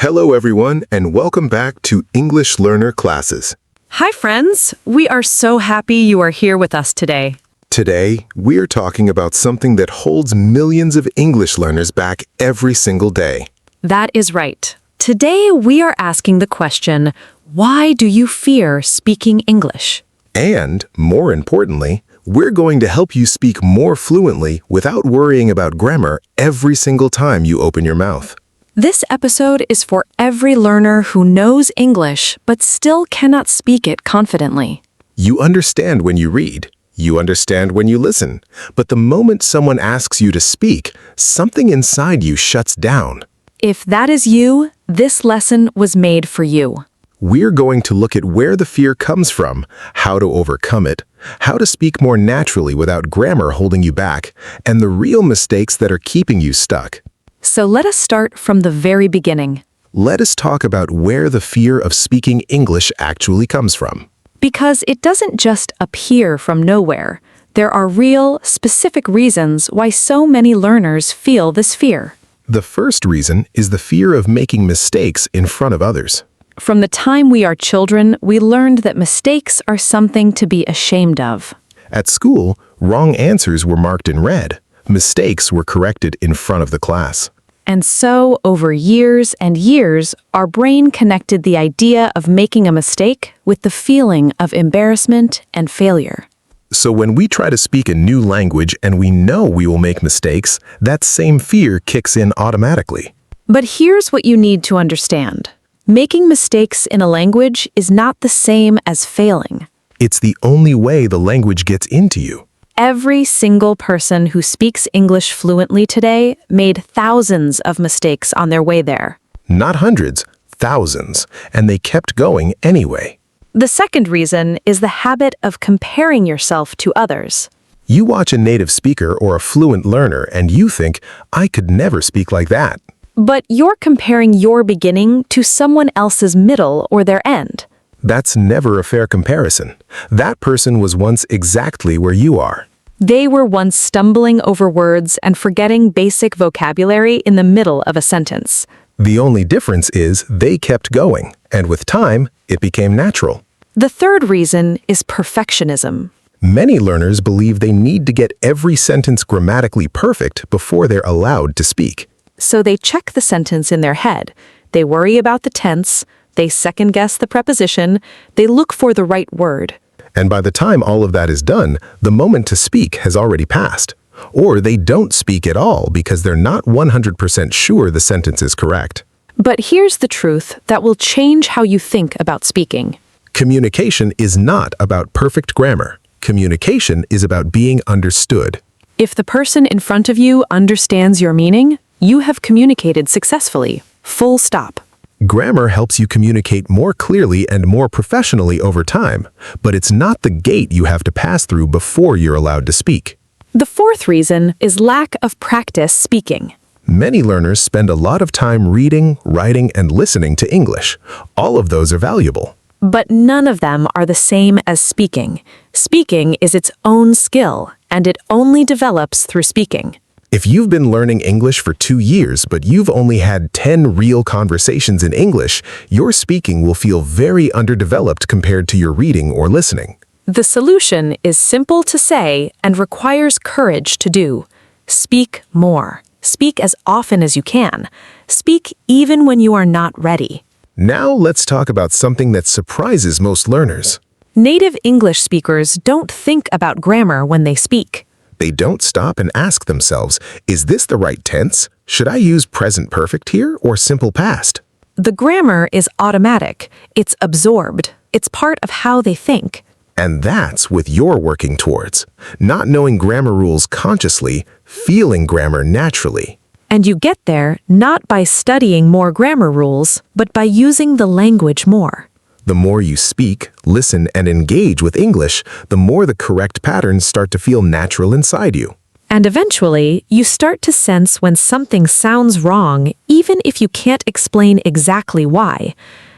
Hello everyone, and welcome back to English Learner Classes. Hi friends, we are so happy you are here with us today. Today, we are talking about something that holds millions of English learners back every single day. That is right. Today we are asking the question, why do you fear speaking English? And, more importantly, we're going to help you speak more fluently without worrying about grammar every single time you open your mouth. This episode is for every learner who knows English but still cannot speak it confidently. You understand when you read, you understand when you listen, but the moment someone asks you to speak, something inside you shuts down. If that is you, this lesson was made for you. We're going to look at where the fear comes from, how to overcome it, how to speak more naturally without grammar holding you back, and the real mistakes that are keeping you stuck. So let us start from the very beginning. Let us talk about where the fear of speaking English actually comes from. Because it doesn't just appear from nowhere. There are real, specific reasons why so many learners feel this fear. The first reason is the fear of making mistakes in front of others. From the time we are children, we learned that mistakes are something to be ashamed of. At school, wrong answers were marked in red. Mistakes were corrected in front of the class. And so, over years and years, our brain connected the idea of making a mistake with the feeling of embarrassment and failure. So when we try to speak a new language and we know we will make mistakes, that same fear kicks in automatically. But here's what you need to understand. Making mistakes in a language is not the same as failing. It's the only way the language gets into you. Every single person who speaks English fluently today made thousands of mistakes on their way there. Not hundreds, thousands, and they kept going anyway. The second reason is the habit of comparing yourself to others. You watch a native speaker or a fluent learner and you think, I could never speak like that. But you're comparing your beginning to someone else's middle or their end. That's never a fair comparison. That person was once exactly where you are. They were once stumbling over words and forgetting basic vocabulary in the middle of a sentence. The only difference is they kept going, and with time, it became natural. The third reason is perfectionism. Many learners believe they need to get every sentence grammatically perfect before they're allowed to speak. So they check the sentence in their head. They worry about the tense. They second-guess the preposition. They look for the right word. And by the time all of that is done, the moment to speak has already passed. Or they don't speak at all because they're not 100% sure the sentence is correct. But here's the truth that will change how you think about speaking. Communication is not about perfect grammar. Communication is about being understood. If the person in front of you understands your meaning, you have communicated successfully. Full stop. Grammar helps you communicate more clearly and more professionally over time, but it's not the gate you have to pass through before you're allowed to speak. The fourth reason is lack of practice speaking. Many learners spend a lot of time reading, writing, and listening to English. All of those are valuable. But none of them are the same as speaking. Speaking is its own skill, and it only develops through speaking. If you've been learning English for 2 years, but you've only had 10 real conversations in English, your speaking will feel very underdeveloped compared to your reading or listening. The solution is simple to say and requires courage to do. Speak more. Speak as often as you can. Speak even when you are not ready. Now let's talk about something that surprises most learners. Native English speakers don't think about grammar when they speak. They don't stop and ask themselves, is this the right tense? Should I use present perfect here or simple past? The grammar is automatic. It's absorbed. It's part of how they think. And that's what you're working towards. Not knowing grammar rules consciously, feeling grammar naturally. And you get there not by studying more grammar rules, but by using the language more. The more you speak, listen, and engage with English, the more the correct patterns start to feel natural inside you. And eventually, you start to sense when something sounds wrong, even if you can't explain exactly why.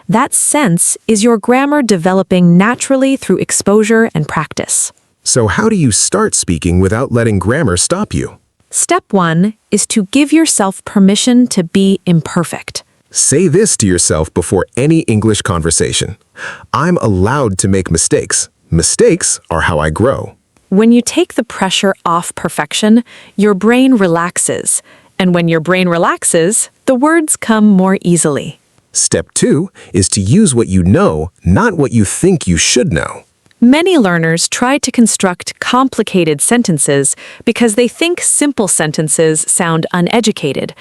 That sense is your grammar developing naturally through exposure and practice. So how do you start speaking without letting grammar stop you? Step 1 is to give yourself permission to be imperfect. Say this to yourself before any English conversation. I'm allowed to make mistakes. Mistakes are how I grow. When you take the pressure off perfection, your brain relaxes. And when your brain relaxes, the words come more easily. Step 2 is to use what you know, not what you think you should know. Many learners try to construct complicated sentences because they think simple sentences sound uneducated.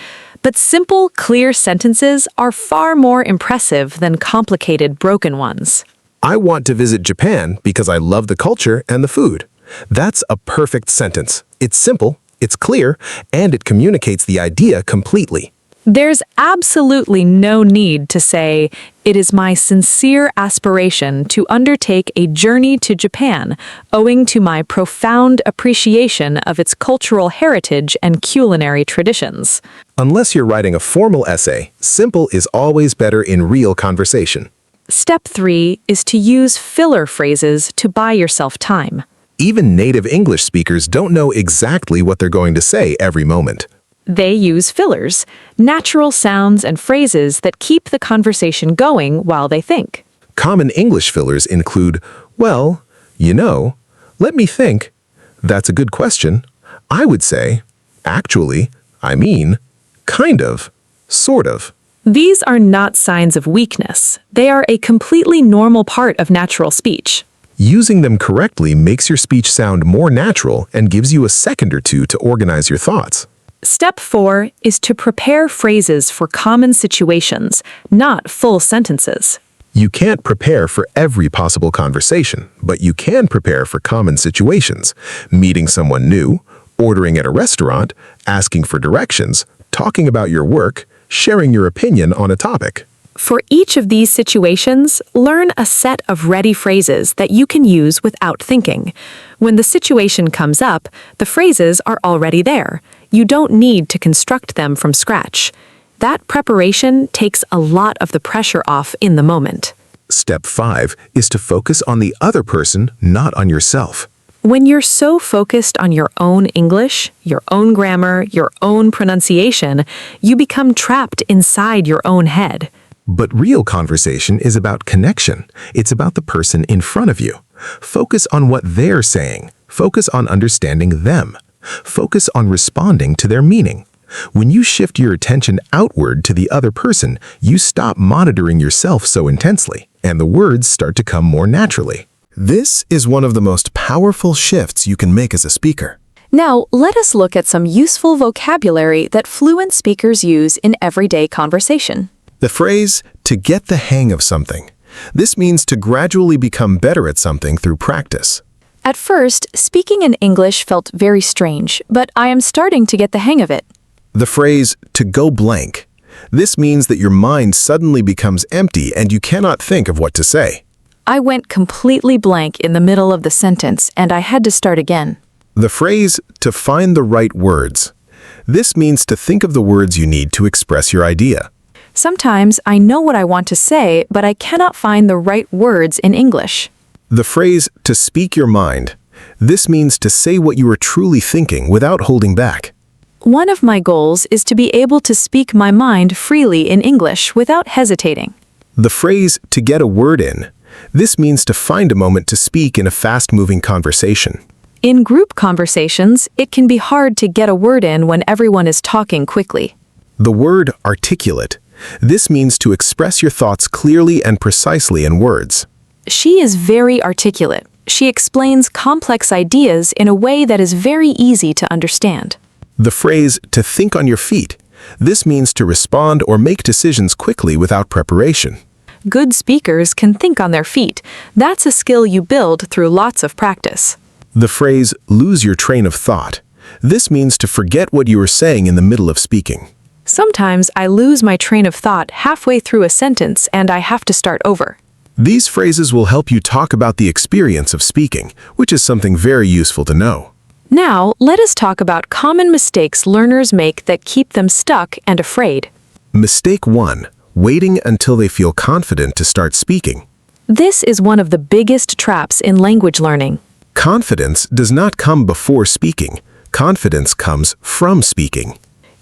But simple, clear sentences are far more impressive than complicated, broken ones. I want to visit Japan because I love the culture and the food. That's a perfect sentence. It's simple, it's clear, and it communicates the idea completely. There's absolutely no need to say, "It is my sincere aspiration to undertake a journey to Japan, owing to my profound appreciation of its cultural heritage and culinary traditions." Unless you're writing a formal essay, simple is always better in real conversation. Step 3 is to use filler phrases to buy yourself time. Even native English speakers don't know exactly what they're going to say every moment. They use fillers, natural sounds and phrases that keep the conversation going while they think. Common English fillers include, well, you know, let me think, that's a good question, I would say, actually, I mean, kind of, sort of. These are not signs of weakness. They are a completely normal part of natural speech. Using them correctly makes your speech sound more natural and gives you a second or two to organize your thoughts. Step 4 is to prepare phrases for common situations, not full sentences. You can't prepare for every possible conversation, but you can prepare for common situations. Meeting someone new, ordering at a restaurant, asking for directions, talking about your work, sharing your opinion on a topic. For each of these situations, learn a set of ready phrases that you can use without thinking. When the situation comes up, the phrases are already there. You don't need to construct them from scratch. That preparation takes a lot of the pressure off in the moment. Step 5 is to focus on the other person, not on yourself. When you're so focused on your own English, your own grammar, your own pronunciation, you become trapped inside your own head. But real conversation is about connection. It's about the person in front of you. Focus on what they're saying. Focus on understanding them. Focus on responding to their meaning. When you shift your attention outward to the other person, you stop monitoring yourself so intensely, and the words start to come more naturally. This is one of the most powerful shifts you can make as a speaker. Now, let us look at some useful vocabulary that fluent speakers use in everyday conversation. The phrase, to get the hang of something. This means to gradually become better at something through practice. At first, speaking in English felt very strange, but I am starting to get the hang of it. The phrase, to go blank. This means that your mind suddenly becomes empty and you cannot think of what to say. I went completely blank in the middle of the sentence, and I had to start again. The phrase, to find the right words. This means to think of the words you need to express your idea. Sometimes I know what I want to say, but I cannot find the right words in English. The phrase, to speak your mind. This means to say what you are truly thinking without holding back. One of my goals is to be able to speak my mind freely in English without hesitating. The phrase, to get a word in. This means to find a moment to speak in a fast-moving conversation. In group conversations, it can be hard to get a word in when everyone is talking quickly. The word, articulate. This means to express your thoughts clearly and precisely in words. She is very articulate. She explains complex ideas in a way that is very easy to understand. The phrase, to think on your feet. This means to respond or make decisions quickly without preparation. Good speakers can think on their feet. That's a skill you build through lots of practice. The phrase, lose your train of thought. This means to forget what you were saying in the middle of speaking. Sometimes I lose my train of thought halfway through a sentence and I have to start over. These phrases will help you talk about the experience of speaking, which is something very useful to know. Now, let us talk about common mistakes learners make that keep them stuck and afraid. Mistake 1. Waiting until they feel confident to start speaking. This is one of the biggest traps in language learning. Confidence does not come before speaking. Confidence comes from speaking.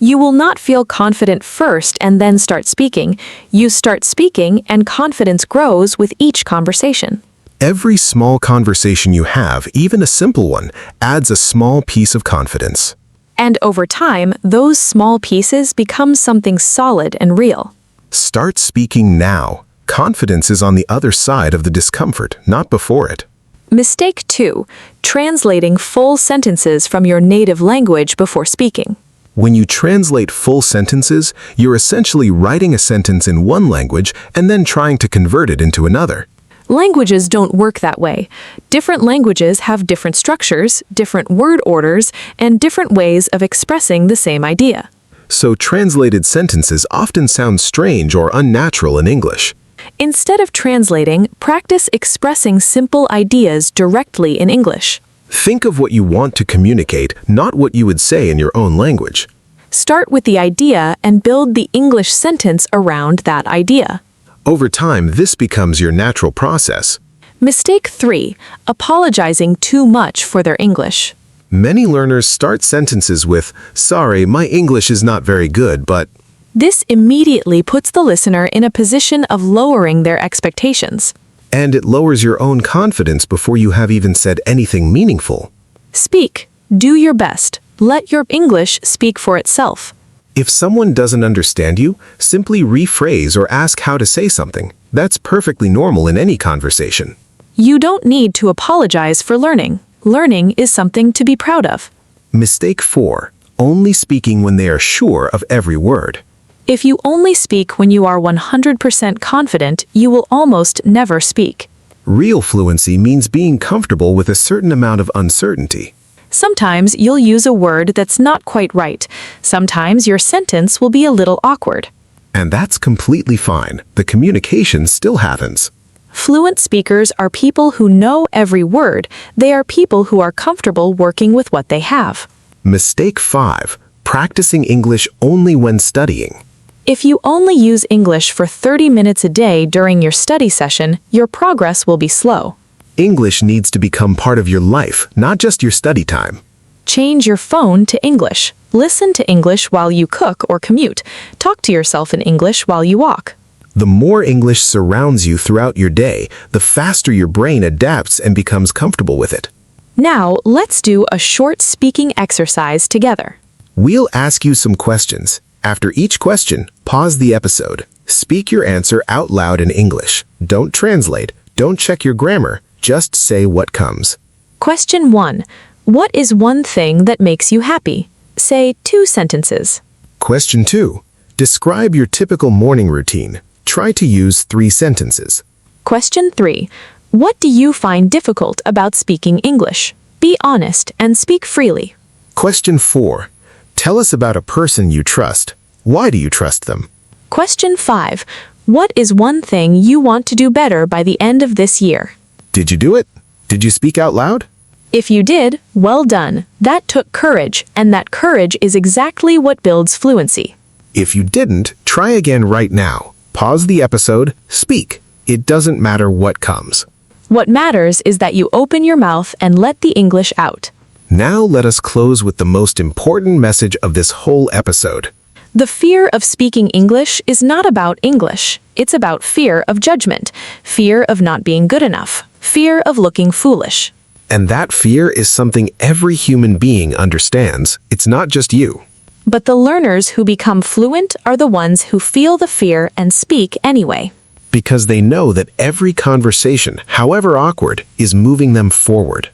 You will not feel confident first and then start speaking. You start speaking and confidence grows with each conversation. Every small conversation you have, even a simple one, adds a small piece of confidence. And over time, those small pieces become something solid and real. Start speaking now. Confidence is on the other side of the discomfort, not before it. Mistake 2. Translating full sentences from your native language before speaking. When you translate full sentences, you're essentially writing a sentence in one language and then trying to convert it into another. Languages don't work that way. Different languages have different structures, different word orders, and different ways of expressing the same idea. So translated sentences often sound strange or unnatural in English. Instead of translating, practice expressing simple ideas directly in English. Think of what you want to communicate, not what you would say in your own language. Start with the idea and build the English sentence around that idea. Over time, this becomes your natural process. Mistake 3. Apologizing too much for their English. Many learners start sentences with, "Sorry, my English is not very good, but..." This immediately puts the listener in a position of lowering their expectations. And it lowers your own confidence before you have even said anything meaningful. Speak. Do your best. Let your English speak for itself. If someone doesn't understand you, simply rephrase or ask how to say something. That's perfectly normal in any conversation. You don't need to apologize for learning. Learning is something to be proud of. Mistake 4. Only speaking when they are sure of every word. If you only speak when you are 100% confident, you will almost never speak. Real fluency means being comfortable with a certain amount of uncertainty. Sometimes you'll use a word that's not quite right. Sometimes your sentence will be a little awkward. And that's completely fine. The communication still happens. Fluent speakers are people who know every word. They are people who are comfortable working with what they have. Mistake 5. Practicing English only when studying. If you only use English for 30 minutes a day during your study session, your progress will be slow. English needs to become part of your life, not just your study time. Change your phone to English. Listen to English while you cook or commute. Talk to yourself in English while you walk. The more English surrounds you throughout your day, the faster your brain adapts and becomes comfortable with it. Now, let's do a short speaking exercise together. We'll ask you some questions. After each question, pause the episode. Speak your answer out loud in English. Don't translate. Don't check your grammar. Just say what comes. Question 1. What is one thing that makes you happy? Say 2 sentences. Question 2. Describe your typical morning routine. Try to use 3 sentences. Question 3. What do you find difficult about speaking English? Be honest and speak freely. Question 4. Tell us about a person you trust. Why do you trust them? Question 5. What is one thing you want to do better by the end of this year? Did you do it? Did you speak out loud? If you did, well done. That took courage, and that courage is exactly what builds fluency. If you didn't, try again right now. Pause the episode, speak. It doesn't matter what comes. What matters is that you open your mouth and let the English out. Now let us close with the most important message of this whole episode. The fear of speaking English is not about English. It's about fear of judgment, fear of not being good enough, fear of looking foolish. And that fear is something every human being understands. It's not just you. But the learners who become fluent are the ones who feel the fear and speak anyway. Because they know that every conversation, however awkward, is moving them forward.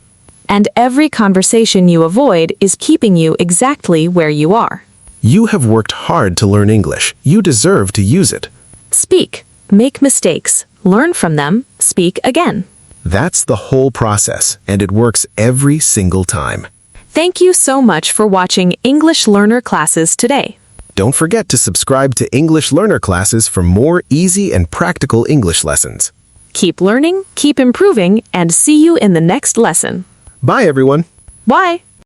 And every conversation you avoid is keeping you exactly where you are. You have worked hard to learn English. You deserve to use it. Speak, make mistakes, learn from them, speak again. That's the whole process, and it works every single time. Thank you so much for watching English Learner Classes today. Don't forget to subscribe to English Learner Classes for more easy and practical English lessons. Keep learning, keep improving, and see you in the next lesson. Bye, everyone. Bye!